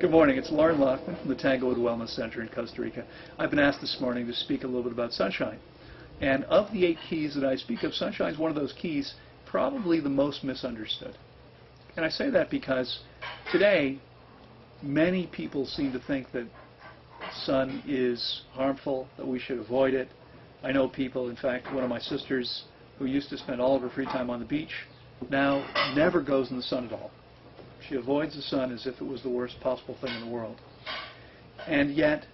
Good morning. It's Loren from the Tanglewood Wellness Center in Costa Rica. I've been asked this morning to speak a little bit about sunshine. And of the 8 keys that I speak of, sunshine is one of those keys, probably the most misunderstood. And I say that because today, many people seem to think that sun is harmful, that we should avoid it. I know people, in fact, one of my sisters who used to spend all of her free time on the beach, now never goes in the sun at all. She avoids the sun as if it was the worst possible thing in the world. And yet,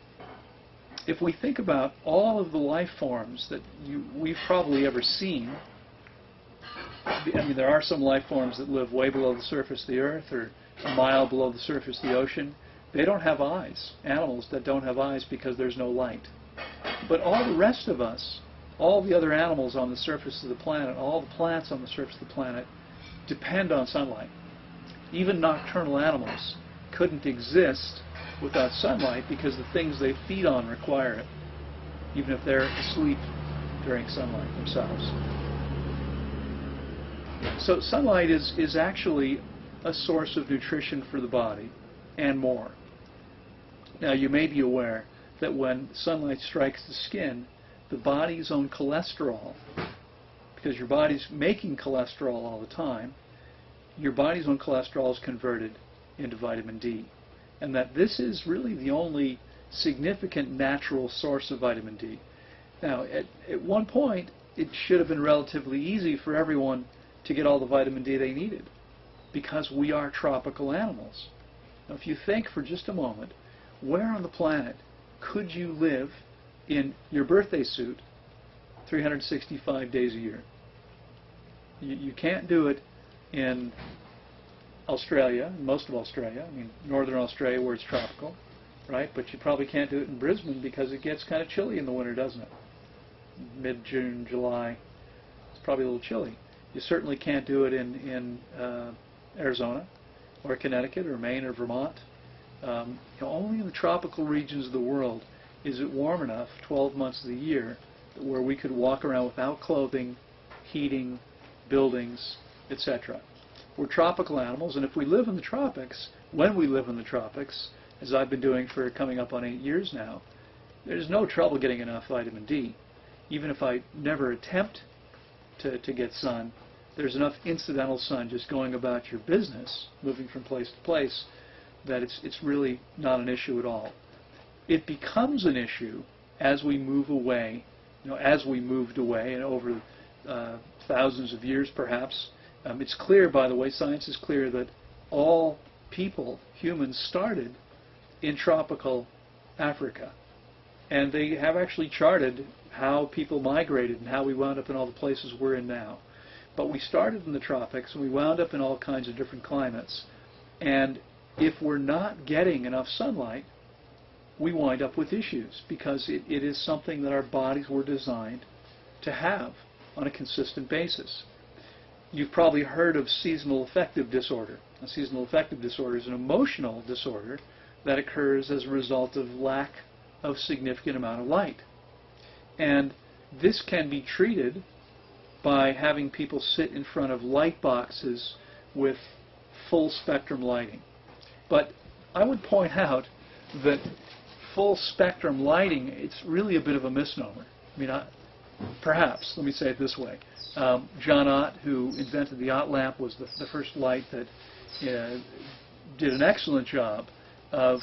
if we think about all of the life forms that we've probably ever seen, I mean, there are some life forms that live way below the surface of the earth or a mile below the surface of the ocean. They don't have eyes. Animals that don't have eyes because there's no light. But all the rest of us, all the other animals on the surface of the planet, all the plants on the surface of the planet, depend on sunlight. Even nocturnal animals couldn't exist without sunlight because the things they feed on require it, even if they're asleep during sunlight themselves. So sunlight is actually a source of nutrition for the body and more. Now you may be aware that when sunlight strikes the skin, the body's own cholesterol, because your body's making cholesterol all the time, your body's own cholesterol is converted into vitamin D. And that this is really the only significant natural source of vitamin D. Now, at one point, it should have been relatively easy for everyone to get all the vitamin D they needed, because we are tropical animals. Now, if you think for just a moment, where on the planet could you live in your birthday suit 365 days a year? You can't do it in Australia, most of Australia, I mean northern Australia where it's tropical, right? But you probably can't do it in Brisbane because it gets kind of chilly in the winter, doesn't it? Mid-June, July, it's probably a little chilly. You certainly can't do it in Arizona or Connecticut or Maine or Vermont. Only in the tropical regions of the world is it warm enough 12 months of the year where we could walk around without clothing, heating, buildings, etc. We're tropical animals, and if we live in the tropics, when we live in the tropics, as I've been doing for coming up on 8 years now, there's no trouble getting enough vitamin D. Even if I never attempt to get sun, there's enough incidental sun just going about your business, moving from place to place, that it's really not an issue at all. It becomes an issue as we move away, as we moved away, and over thousands of years perhaps. It's clear, by the way, science is clear that all people, humans, started in tropical Africa. And they have actually charted how people migrated and how we wound up in all the places we're in now. But we started in the tropics and we wound up in all kinds of different climates. And if we're not getting enough sunlight, we wind up with issues because it is something that our bodies were designed to have on a consistent basis. You've probably heard of seasonal affective disorder. A seasonal affective disorder is an emotional disorder that occurs as a result of lack of significant amount of light. And this can be treated by having people sit in front of light boxes with full spectrum lighting. But I would point out that full spectrum lighting, it's really a bit of a misnomer. I mean, perhaps, let me say it this way. John Ott, who invented the Ott lamp, was the first light that did an excellent job of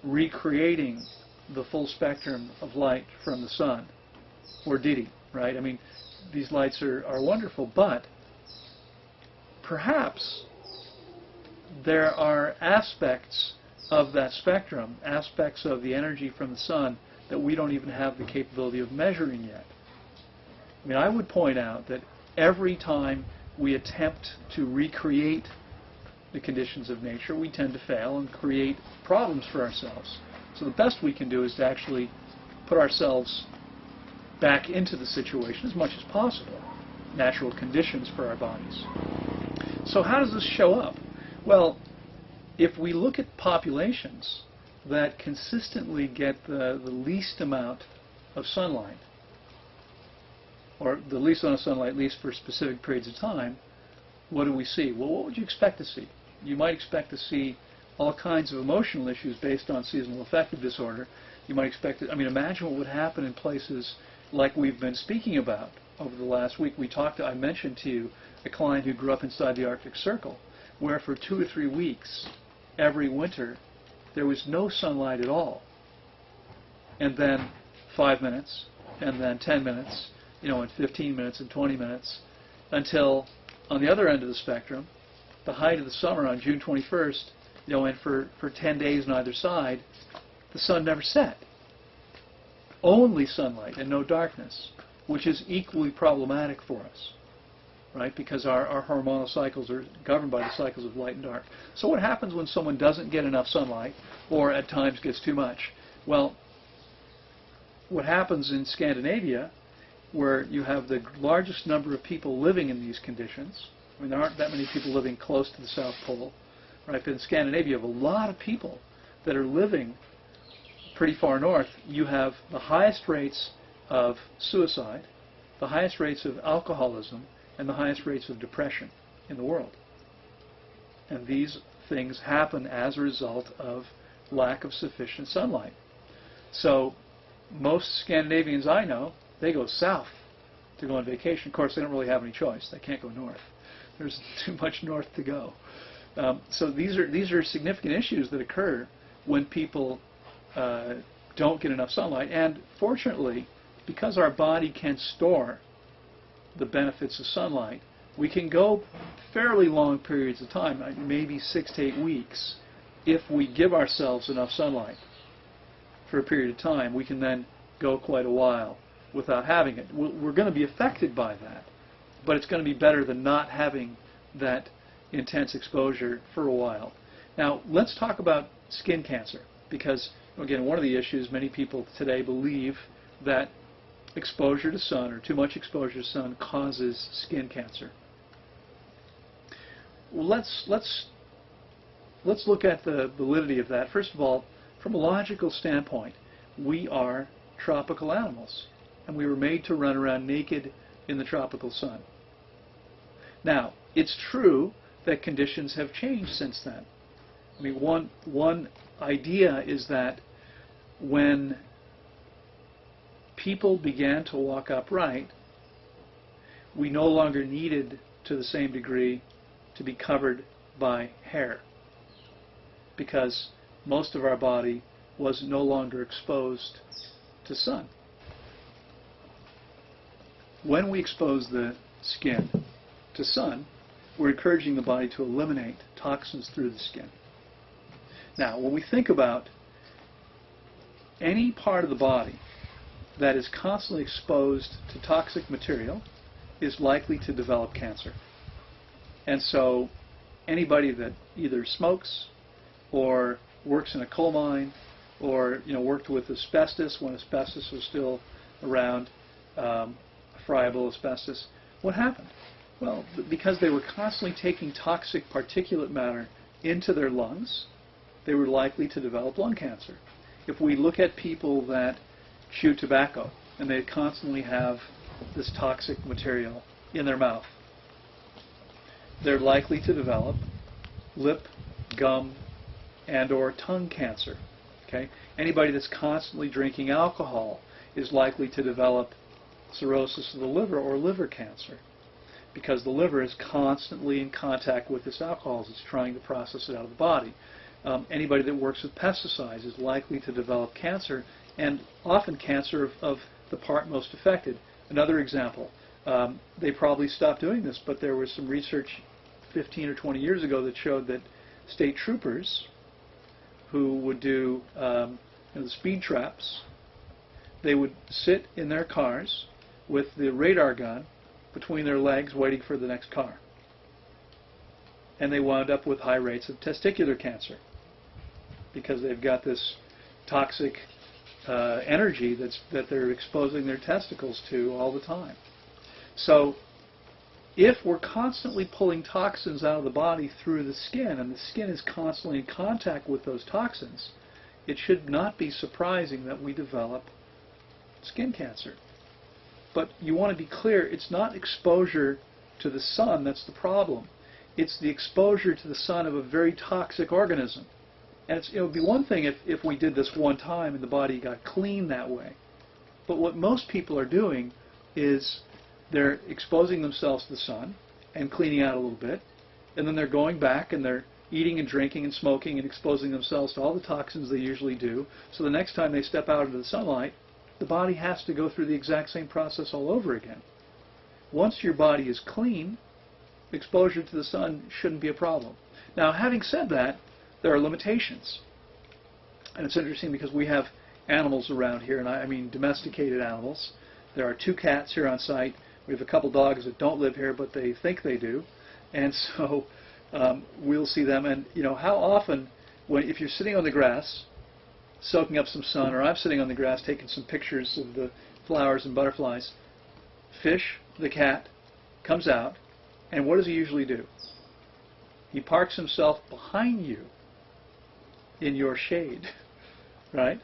recreating the full spectrum of light from the sun. Or did he, right? I mean, these lights are wonderful, but perhaps there are aspects of that spectrum, aspects of the energy from the sun, that we don't even have the capability of measuring yet. I mean, I would point out that every time we attempt to recreate the conditions of nature, we tend to fail and create problems for ourselves. So the best we can do is to actually put ourselves back into the situation as much as possible, natural conditions for our bodies. So how does this show up? Well, if we look at populations that consistently get the least amount of sunlight, or the least amount of sunlight, at least for specific periods of time, what do we see? Well, what would you expect to see? You might expect to see all kinds of emotional issues based on seasonal affective disorder. You might expect it. I mean, imagine what would happen in places like we've been speaking about over the last week. I mentioned to you a client who grew up inside the Arctic Circle, where for 2 or 3 weeks every winter there was no sunlight at all. And then 5 minutes, and then 10 minutes, and 15 minutes and 20 minutes, until on the other end of the spectrum, the height of the summer on June 21st, and for 10 days on either side, the sun never set. Only sunlight and no darkness, which is equally problematic for us, right? Because our hormonal cycles are governed by the cycles of light and dark. So what happens when someone doesn't get enough sunlight, or at times gets too much? Well, what happens in Scandinavia, where you have the largest number of people living in these conditions, I mean, there aren't that many people living close to the South Pole, right? But in Scandinavia, you have a lot of people that are living pretty far north. You have the highest rates of suicide, the highest rates of alcoholism, and the highest rates of depression in the world. And these things happen as a result of lack of sufficient sunlight. So most Scandinavians I know, they go south to go on vacation. Of course, they don't really have any choice. They can't go north. There's too much north to go. So these are significant issues that occur when people don't get enough sunlight. And fortunately, because our body can store the benefits of sunlight, we can go fairly long periods of time, maybe 6 to 8 weeks, if we give ourselves enough sunlight for a period of time. We can then go quite a while without having it. We're going to be affected by that, but it's going to be better than not having that intense exposure for a while. Now, let's talk about skin cancer, because, again, one of the issues, many people today believe that exposure to sun, or too much exposure to sun, causes skin cancer. Well, let's look at the validity of that. First of all, from a logical standpoint, we are tropical animals, and we were made to run around naked in the tropical sun. Now, it's true that conditions have changed since then. I mean, one idea is that when people began to walk upright, we no longer needed, to the same degree, to be covered by hair, because most of our body was no longer exposed to sun. When we expose the skin to sun, we're encouraging the body to eliminate toxins through the skin. Now, when we think about any part of the body that is constantly exposed to toxic material is likely to develop cancer. And so anybody that either smokes or works in a coal mine, or worked with asbestos when asbestos was still around, friable asbestos, what happened? Well, because they were constantly taking toxic particulate matter into their lungs, they were likely to develop lung cancer. If we look at people that chew tobacco and they constantly have this toxic material in their mouth, they're likely to develop lip, gum, and or tongue cancer. Okay? Anybody that's constantly drinking alcohol is likely to develop cirrhosis of the liver or liver cancer, because the liver is constantly in contact with this alcohol as it's trying to process it out of the body. Anybody that works with pesticides is likely to develop cancer, and often cancer of the part most affected. Another example, they probably stopped doing this, but there was some research 15 or 20 years ago that showed that state troopers who would do the speed traps, they would sit in their cars with the radar gun between their legs waiting for the next car. And they wound up with high rates of testicular cancer because they've got this toxic energy that they're exposing their testicles to all the time. So if we're constantly pulling toxins out of the body through the skin, and the skin is constantly in contact with those toxins, it should not be surprising that we develop skin cancer. But you want to be clear, it's not exposure to the sun that's the problem. It's the exposure to the sun of a very toxic organism. And it would be one thing if we did this one time and the body got clean that way. But what most people are doing is they're exposing themselves to the sun and cleaning out a little bit, and then they're going back and they're eating and drinking and smoking and exposing themselves to all the toxins they usually do. So the next time they step out into the sunlight, the body has to go through the exact same process all over again. Once your body is clean, exposure to the sun shouldn't be a problem. Now, having said that, there are limitations. And it's interesting because we have animals around here, and I mean domesticated animals. There are 2 cats here on site. We have a couple dogs that don't live here, but they think they do. And so we'll see them. And how often, if you're sitting on the grass, soaking up some sun, or I'm sitting on the grass taking some pictures of the flowers and butterflies, Fish, the cat, comes out, and what does he usually do? He parks himself behind you in your shade, right?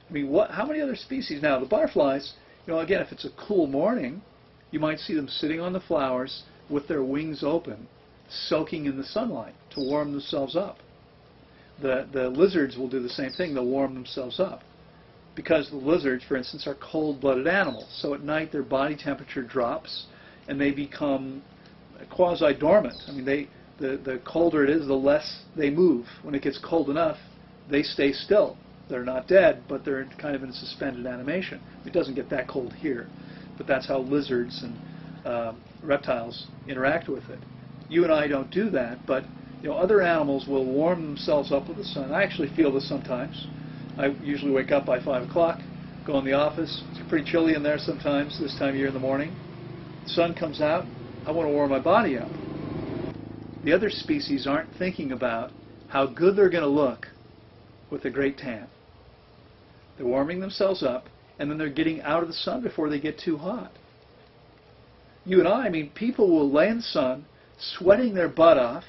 I mean, how many other species? Now, the butterflies, again, if it's a cool morning, you might see them sitting on the flowers with their wings open, soaking in the sunlight to warm themselves up. The lizards will do the same thing. They'll warm themselves up. Because the lizards, for instance, are cold-blooded animals. So at night their body temperature drops and they become quasi-dormant. I mean, the colder it is, the less they move. When it gets cold enough, they stay still. They're not dead, but they're kind of in suspended animation. It doesn't get that cold here, but that's how lizards and reptiles interact with it. You and I don't do that, but other animals will warm themselves up with the sun. I actually feel this sometimes. I usually wake up by 5 o'clock, go in the office. It's pretty chilly in there sometimes this time of year in the morning. The sun comes out. I want to warm my body up. The other species aren't thinking about how good they're going to look with a great tan. They're warming themselves up, and then they're getting out of the sun before they get too hot. You and I mean, people will lay in the sun, sweating their butt off.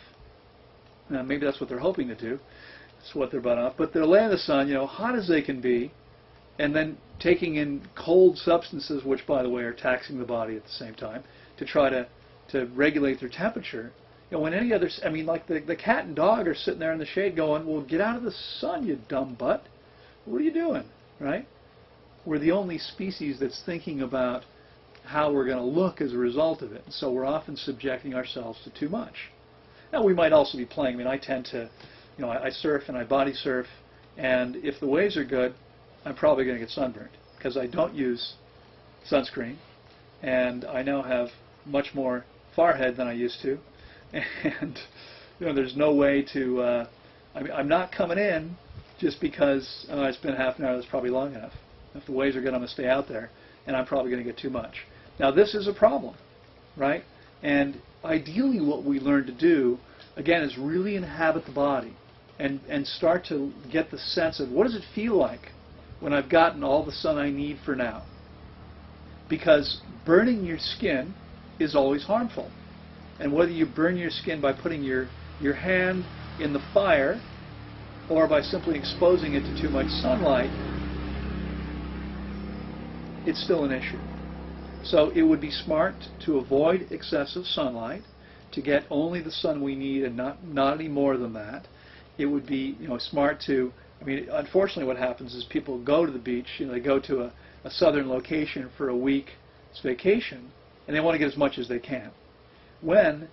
Now, maybe that's what they're hoping to do, sweat their butt off. But they'll lay in the sun, hot as they can be, and then taking in cold substances, which, by the way, are taxing the body at the same time, to try to regulate their temperature. When any other, I mean, like the cat and dog are sitting there in the shade going, well, get out of the sun, you dumb butt. What are you doing, right? We're the only species that's thinking about how we're going to look as a result of it. And so we're often subjecting ourselves to too much. Now, we might also be playing. I mean, I tend to, I surf and I body surf, and if the waves are good, I'm probably going to get sunburned because I don't use sunscreen, and I now have much more forehead than I used to. And there's no way to. I'm not coming in just because it's been half an hour. That's probably long enough. If the waves are good, I'm going to stay out there, and I'm probably going to get too much. Now, this is a problem, right? And ideally, what we learn to do, again, is really inhabit the body and start to get the sense of what does it feel like when I've gotten all the sun I need for now. Because burning your skin is always harmful. And whether you burn your skin by putting your hand in the fire or by simply exposing it to too much sunlight, it's still an issue. So it would be smart to avoid excessive sunlight, to get only the sun we need and not any more than that. It would be smart to, I mean, unfortunately what happens is people go to the beach, they go to a southern location for a week's vacation, and they want to get as much as they can. When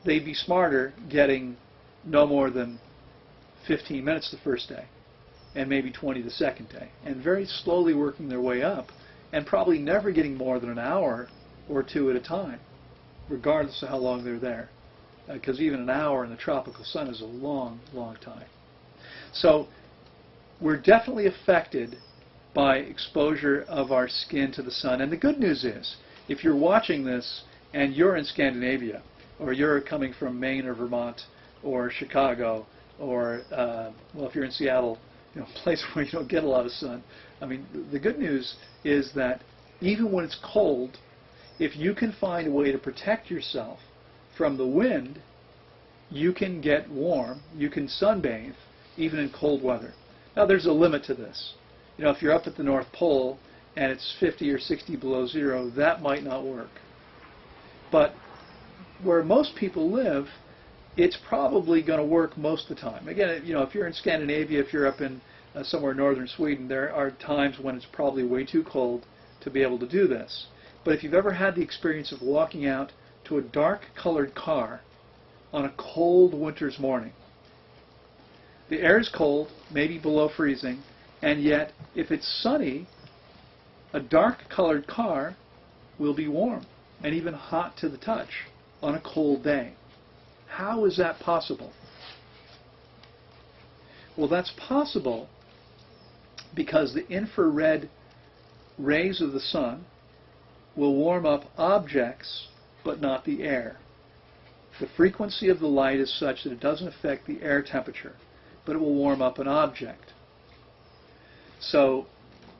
they'd be smarter getting no more than 15 minutes the first day and maybe 20 the second day, and very slowly working their way up and probably never getting more than an hour or two at a time, regardless of how long they're there, because even an hour in the tropical sun is a long, long time. So we're definitely affected by exposure of our skin to the sun. And the good news is, if you're watching this and you're in Scandinavia, or you're coming from Maine or Vermont or Chicago, or, well, if you're in Seattle, a place where you don't get a lot of sun, I mean, the good news is that even when it's cold, if you can find a way to protect yourself from the wind, you can get warm, you can sunbathe, even in cold weather. Now, there's a limit to this. If you're up at the North Pole and it's 50 or 60 below zero, that might not work. But where most people live, it's probably going to work most of the time. Again, you know, if you're in Scandinavia, if you're up in somewhere in northern Sweden, there are times when it's probably way too cold to be able to do this. But if you've ever had the experience of walking out to a dark-colored car on a cold winter's morning, the air is cold, maybe below freezing, and yet if it's sunny, a dark-colored car will be warm and even hot to the touch on a cold day. How is that possible? Well, that's possible because the infrared rays of the sun will warm up objects but not the air. The frequency of the light is such that it doesn't affect the air temperature, but it will warm up an object. So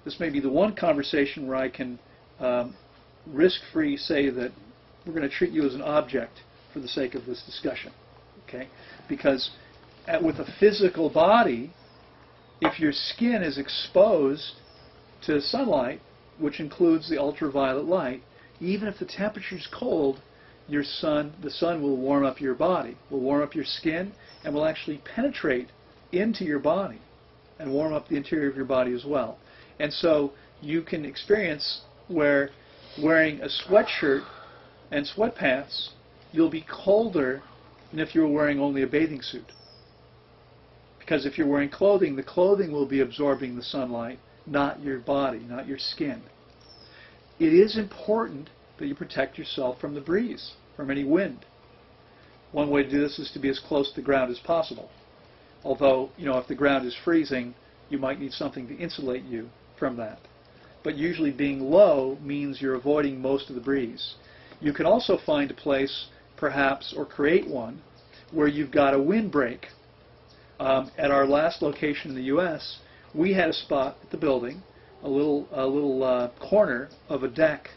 this may be the one conversation where I can risk-free say that we're going to treat you as an object for the sake of this discussion. Okay? Because with a physical body, if your skin is exposed to sunlight, which includes the ultraviolet light, even if the temperature is cold, the sun will warm up your body, will warm up your skin, and will actually penetrate into your body and warm up the interior of your body as well. And so you can experience where wearing a sweatshirt and sweatpants, you'll be colder than if you were wearing only a bathing suit. Because if you're wearing clothing, the clothing will be absorbing the sunlight, not your body, not your skin. It is important that you protect yourself from the breeze, from any wind. One way to do this is to be as close to the ground as possible. Although, you know, if the ground is freezing, you might need something to insulate you from that. But usually being low means you're avoiding most of the breeze. You can also find a place, perhaps, or create one, where you've got a windbreak. At our last location in the U.S., we had a spot at the building, a little corner of a deck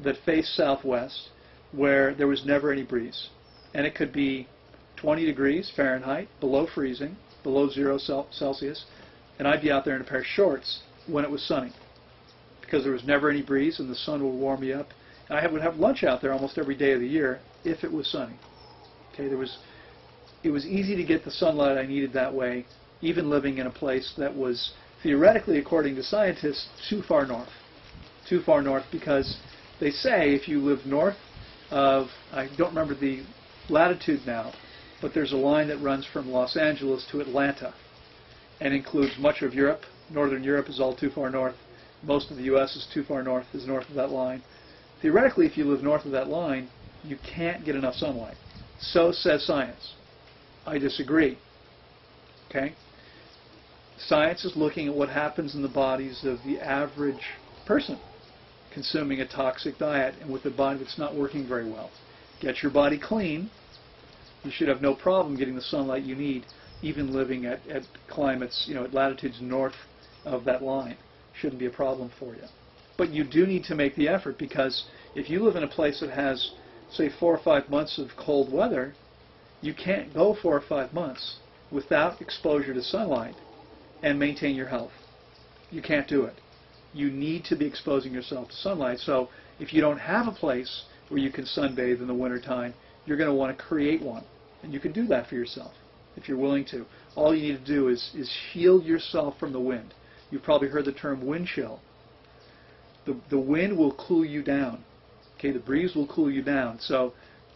that faced southwest, where there was never any breeze. And it could be 20 degrees Fahrenheit, below freezing, below 0 Celsius, and I'd be out there in a pair of shorts when it was sunny, because there was never any breeze and the sun would warm me up. And I would have lunch out there almost every day of the year if it was sunny. Okay, it was easy to get the sunlight I needed that way, even living in a place that was theoretically, according to scientists, too far north. Too far north because they say if you live north of, I don't remember the latitude now, but there's a line that runs from Los Angeles to Atlanta and includes much of Europe. Northern Europe is all too far north. Most of the U.S. is too far north, is north of that line. Theoretically, if you live north of that line, you can't get enough sunlight. So says science. I disagree. Okay? Science is looking at what happens in the bodies of the average person consuming a toxic diet and with a body that's not working very well. Get your body clean. You should have no problem getting the sunlight you need, even living at climates, you know, at latitudes north of that line. Shouldn't be a problem for you. But you do need to make the effort, because if you live in a place that has, say, 4 or 5 months of cold weather, you can't go 4 or 5 months without exposure to sunlight and maintain your health. You can't do it. You need to be exposing yourself to sunlight. So if you don't have a place where you can sunbathe in the wintertime, you're going to want to create one. And you can do that for yourself if you're willing to. All you need to do is shield yourself from the wind. You've probably heard the term wind chill. The wind will cool you down. Okay, the breeze will cool you down. So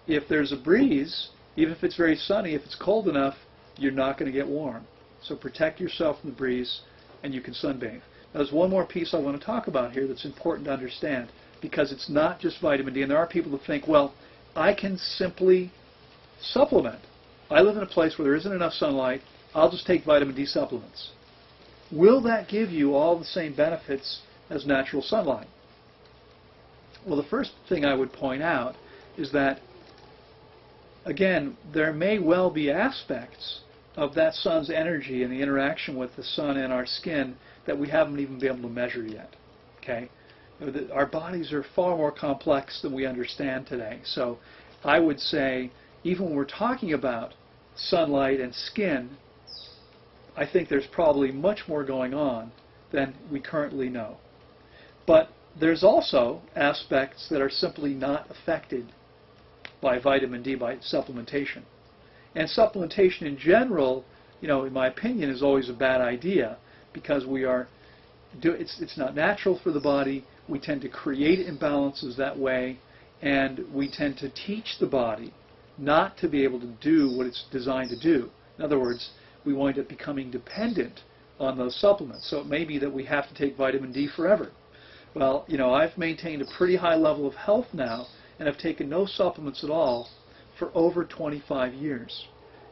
if there's a breeze, even if it's very sunny, if it's cold enough, you're not going to get warm. So protect yourself from the breeze, and you can sunbathe. Now, there's one more piece I want to talk about here that's important to understand, because it's not just vitamin D. And there are people who think, well, I can simply supplement. I live in a place where there isn't enough sunlight. I'll just take vitamin D supplements. Will that give you all the same benefits as natural sunlight? Well, the first thing I would point out is that, again, there may well be aspects of that sun's energy and the interaction with the sun and our skin that we haven't even been able to measure yet. Okay? Our bodies are far more complex than we understand today. So I would say, even when we're talking about sunlight and skin, I think there's probably much more going on than we currently know. But there's also aspects that are simply not affected by vitamin D, by supplementation. And supplementation in general, in my opinion, is always a bad idea because it's not natural for the body. We tend to create imbalances that way, and we tend to teach the body not to be able to do what it's designed to do. In other words, we wind up becoming dependent on those supplements. So it may be that we have to take vitamin D forever. Well, I've maintained a pretty high level of health now, and I've taken no supplements at all for over 25 years.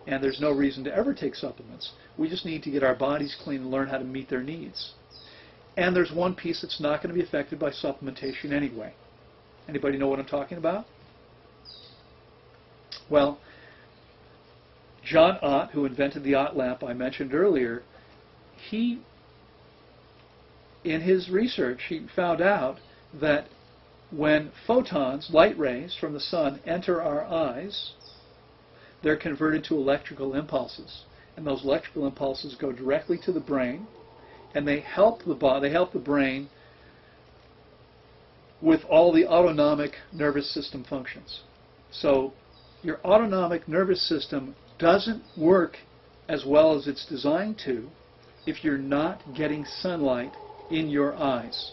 And there's no reason to ever take supplements. We just need to get our bodies clean and learn how to meet their needs. And there's one piece that's not going to be affected by supplementation anyway. Anybody know what I'm talking about? Well, John Ott, who invented the Ott lamp I mentioned earlier, in his research, he found out that when photons, light rays from the sun, enter our eyes, they're converted to electrical impulses. And those electrical impulses go directly to the brain, and they help the brain with all the autonomic nervous system functions. So your autonomic nervous system doesn't work as well as it's designed to if you're not getting sunlight in your eyes.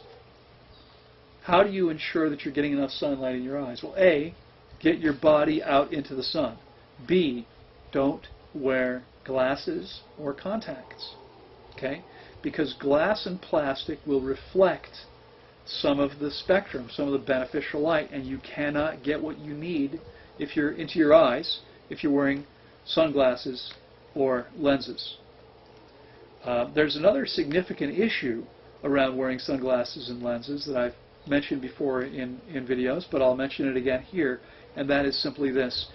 How do you ensure that you're getting enough sunlight in your eyes? Well, A, get your body out into the sun. B, don't wear glasses or contacts. Okay? Because glass and plastic will reflect some of the spectrum, some of the beneficial light, and you cannot get what you need into your eyes if you're wearing sunglasses or lenses. There's another significant issue around wearing sunglasses and lenses that I've mentioned before in videos, but I'll mention it again here, and that is simply this.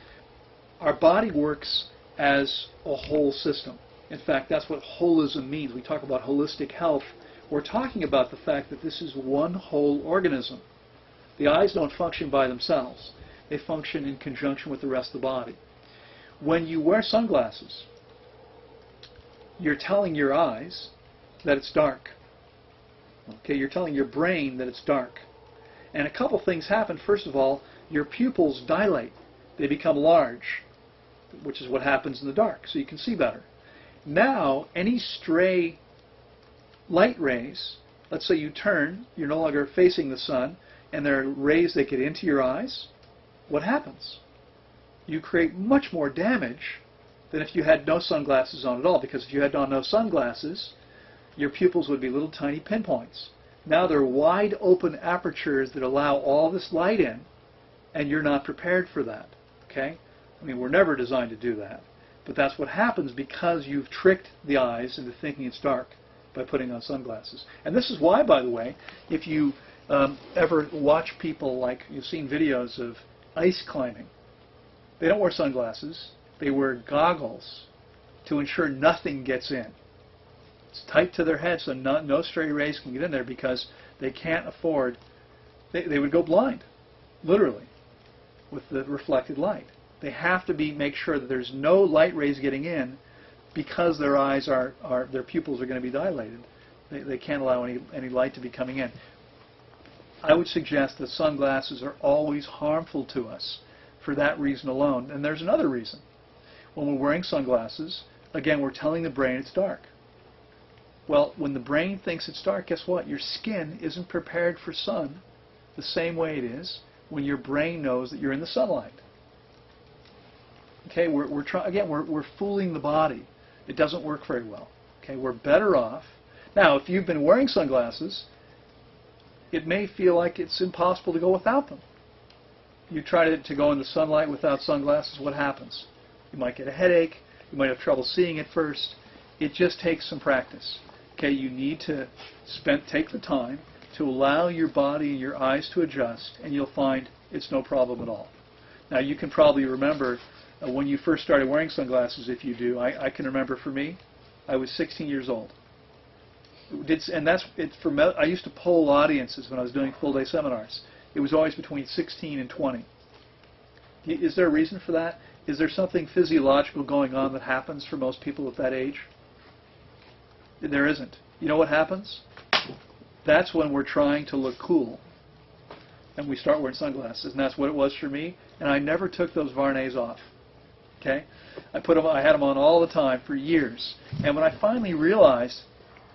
Our body works as a whole system. In fact, that's what holism means. We talk about holistic health. We're talking about the fact that this is one whole organism. The eyes don't function by themselves. They function in conjunction with the rest of the body. When you wear sunglasses, you're telling your eyes that it's dark. Okay, you're telling your brain that it's dark. And a couple things happen. First of all, your pupils dilate. They become large, which is what happens in the dark, so you can see better. Now, any stray light rays, let's say you turn, you're no longer facing the sun, and there are rays that get into your eyes, what happens? You create much more damage than if you had no sunglasses on at all, because if you had on no sunglasses, your pupils would be little tiny pinpoints. Now they're wide open apertures that allow all this light in, and you're not prepared for that. Okay? I mean, we're never designed to do that. But that's what happens because you've tricked the eyes into thinking it's dark by putting on sunglasses. And this is why, by the way, if you ever watch people, like you've seen videos of ice climbing, they don't wear sunglasses. They wear goggles to ensure nothing gets in. It's tight to their head so no stray rays can get in there because they can't afford, they would go blind, literally, with the reflected light. They have to make sure that there's no light rays getting in because their eyes their pupils are going to be dilated. They can't allow any light to be coming in. I would suggest that sunglasses are always harmful to us for that reason alone. And there's another reason. When we're wearing sunglasses, again, we're telling the brain it's dark. Well, when the brain thinks it's dark, guess what? Your skin isn't prepared for sun the same way it is when your brain knows that you're in the sunlight. Okay, we're fooling the body. It doesn't work very well. Okay, we're better off. Now, if you've been wearing sunglasses, it may feel like it's impossible to go without them. You try to go in the sunlight without sunglasses, what happens? You might get a headache. You might have trouble seeing at first. It just takes some practice. Okay, you need to take the time to allow your body and your eyes to adjust, and you'll find it's no problem at all. Now, you can probably remember when you first started wearing sunglasses, if you do. I can remember for me, I was 16 years old. I used to poll audiences when I was doing full-day seminars. It was always between 16 and 20. Is there a reason for that? Is there something physiological going on that happens for most people at that age? There isn't. You know what happens? That's when we're trying to look cool. And we start wearing sunglasses. And that's what it was for me. And I never took those Varnays off. Okay, I had them on all the time for years, and when I finally realized,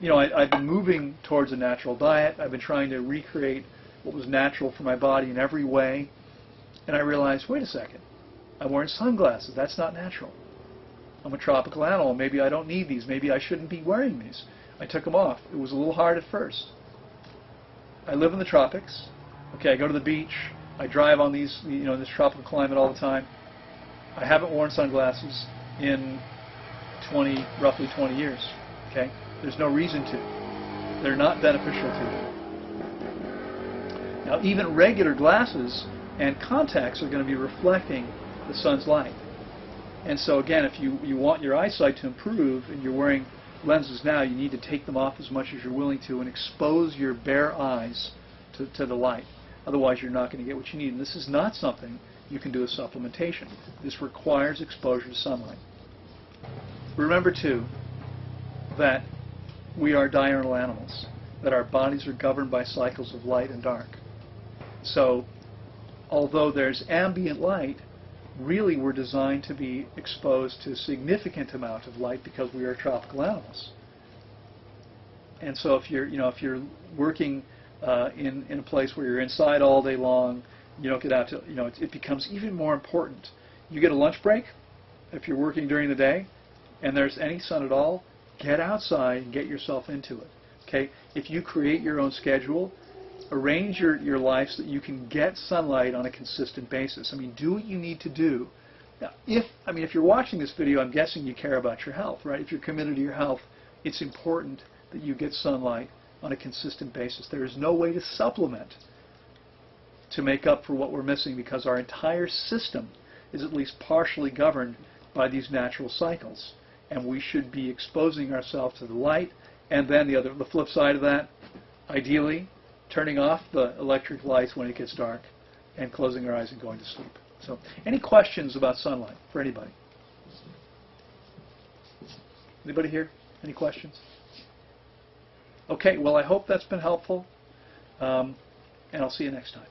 I've been moving towards a natural diet. I've been trying to recreate what was natural for my body in every way, and I realized, wait a second, I'm wearing sunglasses. That's not natural. I'm a tropical animal. Maybe I don't need these. Maybe I shouldn't be wearing these. I took them off. It was a little hard at first. I live in the tropics. Okay, I go to the beach. I drive on these, this tropical climate all the time. I haven't worn sunglasses in roughly 20 years. Okay, there's no reason to. They're not beneficial to you. Now, even regular glasses and contacts are going to be reflecting the sun's light. And so again, if you want your eyesight to improve and you're wearing lenses now, you need to take them off as much as you're willing to and expose your bare eyes to the light. Otherwise, you're not going to get what you need. And this is not something you can do with supplementation. This requires exposure to sunlight. Remember, too, that we are diurnal animals, that our bodies are governed by cycles of light and dark. So, although there's ambient light, really we're designed to be exposed to a significant amount of light because we are tropical animals. And so if you're working in a place where you're inside all day long, you don't get out to, it becomes even more important. You get a lunch break if you're working during the day and there's any sun at all, get outside and get yourself into it. Okay? If you create your own schedule, arrange your life so that you can get sunlight on a consistent basis. I mean, do what you need to do. Now, if you're watching this video, I'm guessing you care about your health, right? If you're committed to your health, it's important that you get sunlight on a consistent basis. There is no way to supplement to make up for what we're missing because our entire system is at least partially governed by these natural cycles. And we should be exposing ourselves to the light, and then the flip side of that, ideally, turning off the electric lights when it gets dark and closing our eyes and going to sleep. So, any questions about sunlight for anybody? Anybody here? Any questions? Okay, well, I hope that's been helpful, and I'll see you next time.